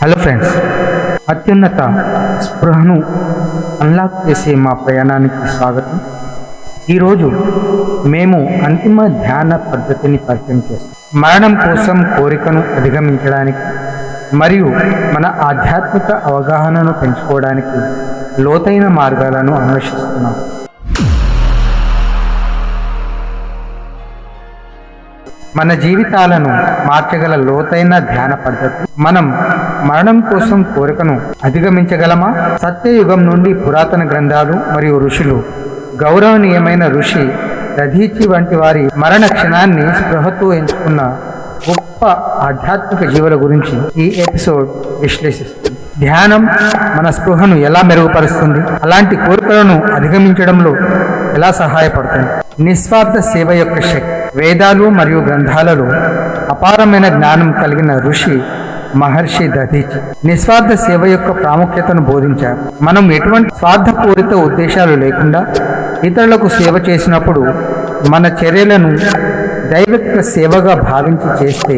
Hello friends, అత్యున్నత స్పృహను unlock చేసే మా ప్రయాణానికి స్వాగతం. ఈరోజు మేము అంతిమ ధ్యాన పద్ధతిని పరిచయం చేస్తాం. మరణం కోసం కోరికను అధిగమించడానికి మరియు మన ఆధ్యాత్మిక అవగాహనను పెంచుకోవడానికి లోతైన మార్గాలను అన్వేషిస్తున్నాం. మన జీవితాలను మార్చగల లోతైన ధ్యాన పద్ధతి. మనం మరణం కోసం కోరికను అధిగమించగలమా? సత్యయుగం నుండి పురాతన గ్రంథాలు మరియు ఋషులు, గౌరవనీయమైన ఋషి దధీచి వంటి వారి మరణ క్షణాన్ని స్పృహతో ఎంచుకున్న గొప్ప ఆధ్యాత్మిక జీవుల గురించి ఈ ఎపిసోడ్ విశ్లేషిస్తుంది. ధ్యానం మన స్పృహను ఎలా మెరుగుపరుస్తుంది? అలాంటి కోరికలను అధిగమించడంలో ఎలా సహాయపడుతుంది? నిస్వార్థ సేవ యొక్క శక్తి. వేదాలు మరియు గ్రంథాలలో అపారమైన జ్ఞానం కలిగిన ఋషి మహర్షి దధీచి నిస్వార్థ సేవ యొక్క ప్రాముఖ్యతను బోధించారు. మనం ఎటువంటి స్వార్థపూరిత ఉద్దేశాలు లేకుండా ఇతరులకు సేవ చేసినప్పుడు మన చర్యలను దైవిక సేవగా భావించి చేస్తే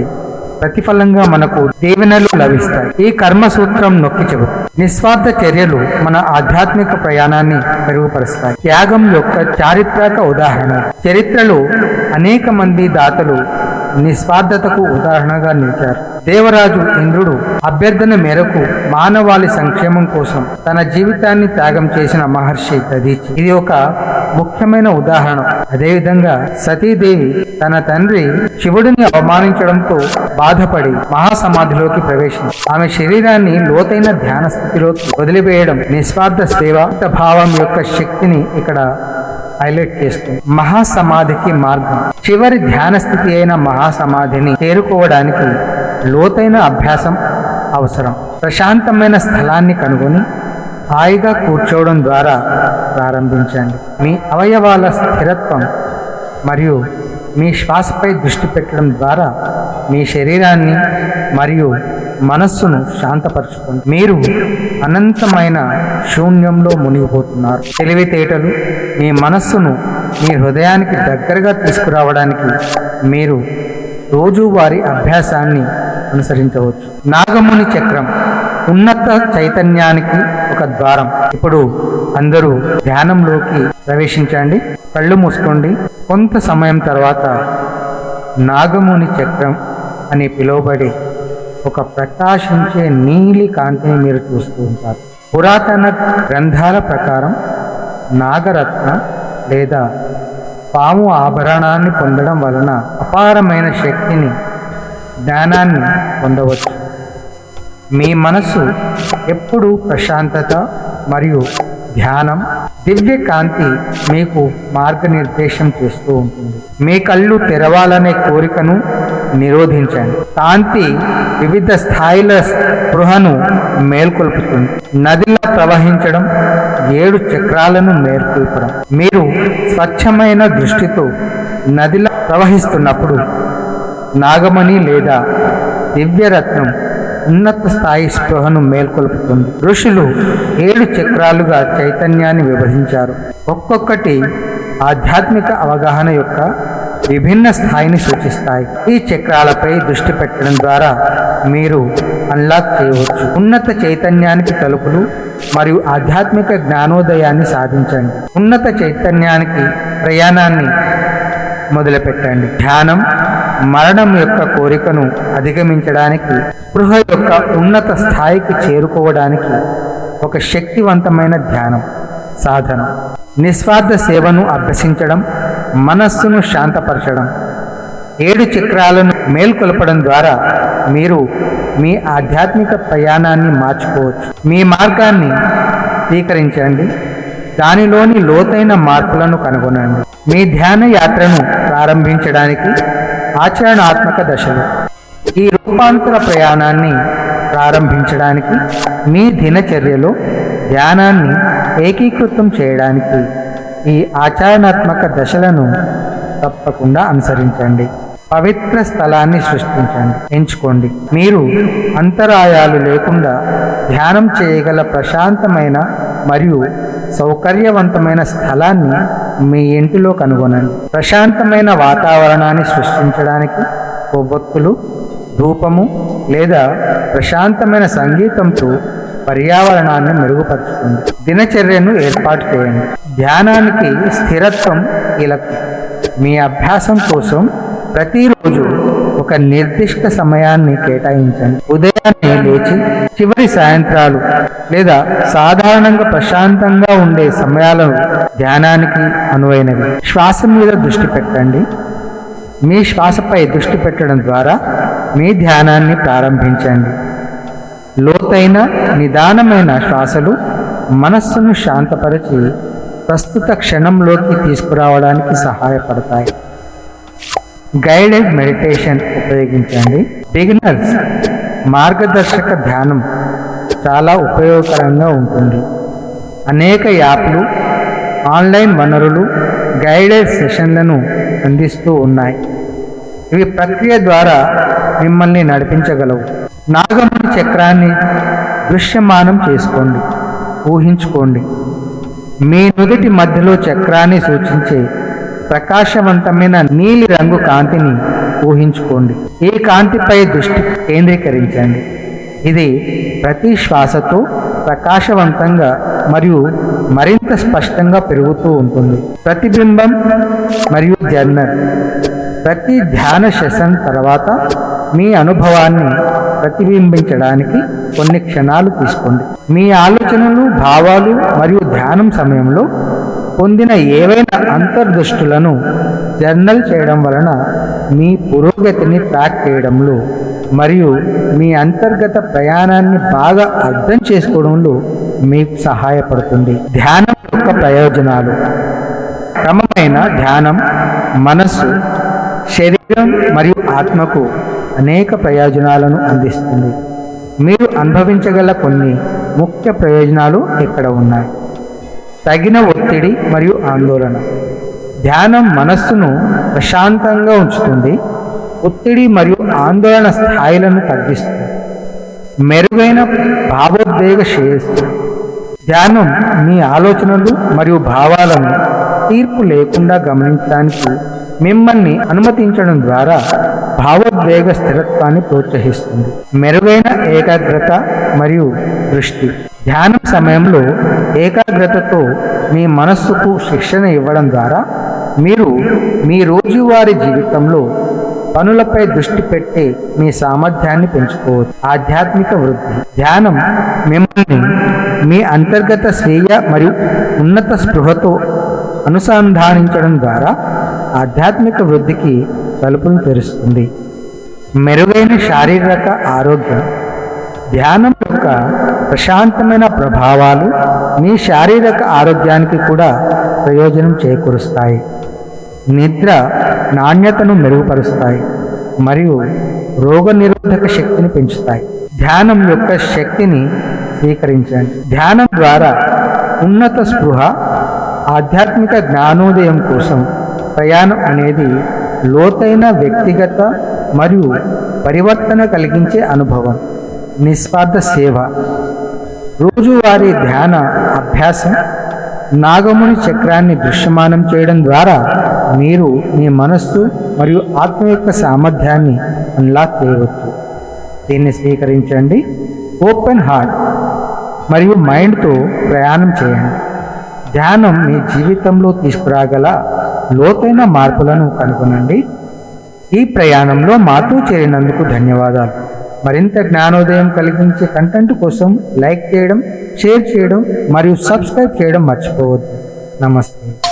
ప్రతిఫలంగా మనకు దీవెనలు లభిస్తాయి. ఈ కర్మ సూత్రం నొక్కి చెబుతుంది. నిస్వార్థ చర్యలు మన ఆధ్యాత్మిక ప్రయాణాన్ని మెరుగుపరుస్తాయి. త్యాగం యొక్క చారిత్రక ఉదాహరణ. చరిత్రలో అనేక మంది దాతలు నిస్వార్థతకు ఉదాహరణగా నిలిచారు. దేవరాజు ఇంద్రుడు అభ్యర్థన మేరకు మానవాళి సంక్షేమం కోసం తన జీవితాన్ని త్యాగం చేసిన మహర్షి దధీచి ఇది ఒక ముఖ్యమైన ఉదాహరణ. అదేవిధంగా సతీదేవి తన తండ్రి శివుడిని అవమానించడంతో బాధపడి మహాసమాధిలోకి ప్రవేశించి ఆమె శరీరాన్ని లోతైన ధ్యాన స్థితిలోకి వదిలివేయడం నిస్వార్థ సేవ భావం యొక్క శక్తిని ఇక్కడ హైలైట్ చేస్తుంది. మహాసమాధికి మార్గం. చివరి ధ్యాన స్థితి అయిన మహాసమాధిని చేరుకోవడానికి లోతైన అభ్యాసం అవసరం. ప్రశాంతమైన స్థలాన్ని కనుగొని హాయిగా కూర్చోవడం ద్వారా ప్రారంభించండి. మీ అవయవాల స్థిరత్వం మరియు మీ శ్వాసపై దృష్టి పెట్టడం ద్వారా మీ శరీరాన్ని మరియు మనస్సును శాంతపరచుకోండి. మీరు అనంతమైన శూన్యంలో మునిగిపోతున్నారు. తెలివితేటలు మీ మనస్సును మీ హృదయానికి దగ్గరగా తీసుకురావడానికి మీరు రోజువారీ అభ్యాసాన్ని అనుసరించవచ్చు. నాగముని చక్రం ఉన్నత చైతన్యానికి ఒక ద్వారం. ఇప్పుడు అందరూ ధ్యానంలోకి ప్రవేశించండి. కళ్ళు మూసుకోండి. కొంత సమయం తర్వాత నాగముని చక్రం అని పిలువబడే ఒక ప్రకాశించే నీలి కాంతిని మీరు చూస్తూ ఉంటారు. పురాతన గ్రంథాల ప్రకారం నాగరత్న లేదా పాము ఆభరణాన్ని పొందడం వలన అపారమైన శక్తిని, జ్ఞానాన్ని పొందవచ్చు. మీ మనసు ఎప్పుడూ ప్రశాంతత మరియు ధ్యానం, దివ్య కాంతి మీకు మార్గనిర్దేశం చేస్తూ ఉంటుంది. మీ కళ్ళు తెరవాలనే కోరికను నిరోధించండి. కాంతి వివిధ స్థాయిల స్పృహను మేల్కొల్పుతుంది. నదిలా ప్రవహించడం, 7 చక్రాలను మేల్కొల్పడం. మీరు స్వచ్ఛమైన దృష్టితో నదిలా ప్రవహిస్తున్నప్పుడు నాగమణి లేదా దివ్యరత్నం ఉన్నత స్థాయి స్పృహను మేల్కొల్పుతుంది. ఋషులు 7 చక్రాలుగా చైతన్యాన్ని విభజించారు. ఒక్కొక్కటి ఆధ్యాత్మిక అవగాహన యొక్క విభిన్న స్థాయిని సూచిస్తాయి. ఈ చక్రాలపై దృష్టి పెట్టడం ద్వారా మీరు అన్లాక్ చేయవచ్చు. ఉన్నత చైతన్యానికి తలుపులు మరియు ఆధ్యాత్మిక జ్ఞానోదయాన్ని సాధించండి. ఉన్నత చైతన్యానికి ప్రయాణాన్ని మొదలుపెట్టండి. ధ్యానం మరణం యొక్క కోరికను అధిగమించడానికి, స్పృహ యొక్క ఉన్నత స్థాయికి చేరుకోవడానికి ఒక శక్తివంతమైన ధ్యానం సాధన. నిస్వార్థ సేవను అభ్యసించడం, మనస్సును శాంతపరచడం, 7 చక్రాలను మేల్కొల్పడం ద్వారా మీరు మీ ఆధ్యాత్మిక ప్రయాణాన్ని మార్చుకోవచ్చు. మీ మార్గాన్ని స్వీకరించండి. దానిలోని లోతైన మార్పులను కనుగొనండి. మీ ధ్యాన యాత్రను ప్రారంభించడానికి ఆచరణాత్మక దశలు. ఈ రూపాంతర ప్రయాణాన్ని ప్రారంభించడానికి మీ దినచర్యలో ధ్యానాన్ని ఏకీకృతం చేయడానికి ఈ ఆచరణాత్మక దశలను తప్పకుండా అనుసరించండి. పవిత్ర స్థలాన్ని ఎంచుకోండి. మీరు అంతరాయాలు లేకుండా ధ్యానం చేయగల ప్రశాంతమైన మరియు సౌకర్యవంతమైన స్థలాన్ని మీ ఇంటిలో కనుగొనండి. ప్రశాంతమైన వాతావరణాన్ని సృష్టించడానికి కొవ్వొత్తులు, ధూపము లేదా ప్రశాంతమైన సంగీతంతో పర్యావరణాన్ని మెరుగుపరుచుతుంది. దినచర్యను ఏర్పాటు చేయండి. ధ్యానానికి స్థిరత్వం కీలకం. మీ అభ్యాసం కోసం ప్రతిరోజు ఒక నిర్దిష్ట సమయాన్ని కేటాయించండి. ఉదయాన్నే లేచి చివరి సాయంత్రాలు లేదా సాధారణంగా ప్రశాంతంగా ఉండే సమయాలను ధ్యానానికి అనువైనవి. శ్వాస మీద దృష్టి పెట్టండి. మీ శ్వాసపై దృష్టి పెట్టడం ద్వారా మీ ధ్యానాన్ని ప్రారంభించండి. లోతైన నిదానమైన శ్వాసలు మనస్సును శాంతపరిచి ప్రస్తుత క్షణంలోకి తీసుకురావడానికి సహాయపడతాయి. గైడెడ్ మెడిటేషన్ ఉపయోగించండి. బిగినర్స్ మార్గదర్శక ధ్యానం చాలా ఉపయోగకరంగా ఉంటుంది. అనేక యాప్లు, ఆన్లైన్ వనరులు గైడెడ్ సెషన్లను అందిస్తూ ఉన్నాయి. ఇవి ప్రక్రియ ద్వారా మిమ్మల్ని నడిపించగలవు. నాగమణి చక్రాన్ని దృశ్యమానం చేసుకోండి. ఊహించుకోండి. మీ నుదిటి మధ్యలో చక్రాన్ని సూచించే ప్రకాశవంతమైన నీలి రంగు కాంతిని ఊహించుకోండి. ఈ కాంతిపై దృష్టి కేంద్రీకరించండి. ఇది ప్రతి శ్వాసతో ప్రకాశవంతంగా మరియు మరింత స్పష్టంగా పెరుగుతూ ఉంటుంది. ప్రతిబింబం మరియు జర్నల్. ప్రతి ధ్యాన సెషన్ తర్వాత మీ అనుభవాన్ని ప్రతిబింబించడానికి కొన్ని క్షణాలు తీసుకోండి. మీ ఆలోచనలు, భావాలు మరియు ధ్యానం సమయంలో పొందిన ఏవైనా అంతర్దృష్టులను జర్నల్ చేయడం వలన మీ పురోగతిని ట్రాక్ చేయడంలో మరియు మీ అంతర్గత ప్రయాణాన్ని బాగా అర్థం చేసుకోవడంలో మీకు సహాయపడుతుంది. ధ్యానం యొక్క ప్రయోజనాలు. క్రమమైన ధ్యానం మనస్సు, శరీరం మరియు ఆత్మకు అనేక ప్రయోజనాలను అందిస్తుంది. మీరు అనుభవించగల కొన్ని ముఖ్య ప్రయోజనాలు ఇక్కడ ఉన్నాయి. తగిన ఒత్తిడి మరియు ఆందోళన. ధ్యానం మనస్సును ప్రశాంతంగా ఉంచుతుంది. ఒత్తిడి మరియు ఆందోళన స్థాయిలను తగ్గిస్తుంది. మెరుగైన భావోద్వేగ శ్రేయస్సు. ధ్యానం మీ ఆలోచనలు మరియు భావాలను తీర్పు లేకుండా గమనించడానికి మిమ్మల్ని అనుమతించడం ద్వారా భావోద్వేగ స్థిరత్వాన్ని ప్రోత్సహిస్తుంది. మెరుగైన ఏకాగ్రత మరియు దృష్టి. ధ్యానం సమయంలో ఏకాగ్రతతో మీ మనస్సుకు శిక్షణ ఇవ్వడం ద్వారా మీరు మీ రోజువారీ జీవితంలో పనులపై దృష్టి పెట్టే మీ సామర్థ్యాన్ని పెంచుకోవచ్చు. ఆధ్యాత్మిక వృద్ధి. ధ్యానం మిమ్మల్ని మీ అంతర్గత స్వీయ మరియు ఉన్నత స్పృహతో అనుసంధానించడం ద్వారా ఆధ్యాత్మిక వృద్ధికి తలుపులు తెరుస్తుంది. మెరుగైన శారీరక ఆరోగ్యం. ధ్యానం యొక్క ప్రశాంతమైన ప్రభావాలు మీ శారీరక ఆరోగ్యానికి కూడా ప్రయోజనం చేకూరుస్తాయి. నిద్ర నాణ్యతను మెరుగుపరుస్తాయి మరియు రోగనిరోధక శక్తిని పెంచుతాయి. ధ్యానం యొక్క శక్తిని స్వీకరించండి. ధ్యానం ద్వారా ఉన్నత స్పృహ, ఆధ్యాత్మిక జ్ఞానోదయం కోసం ప్రయాణం అనేది లోతైన వ్యక్తిగత మరియు పరివర్తన కలిగించే అనుభవం. నిస్వార్థ సేవ. రోజువారీ ధ్యాన అభ్యాసం నాగముని చక్రాన్ని దృశ్యమానం చేయడం ద్వారా మీరు మీ మనస్సు మరియు ఆత్మ యొక్క సామర్థ్యాన్ని అన్లాక్ చేయవచ్చు. దీన్ని స్వీకరించండి. ఓపెన్ హార్ట్ మరియు మైండ్తో ప్రయాణం చేయండి. ధ్యానం మీ జీవితంలో తీసుకురాగల లోతైన మార్పులను కనుగొనండి. ఈ ప్రయాణంలో మాతో చేరినందుకు ధన్యవాదాలు. మరింత జ్ఞానోదయం కలిగించే కంటెంట్ కోసం లైక్ చేయడం, షేర్ చేయడం మరియు సబ్స్క్రైబ్ చేయడం మర్చిపోవద్దు. నమస్తే.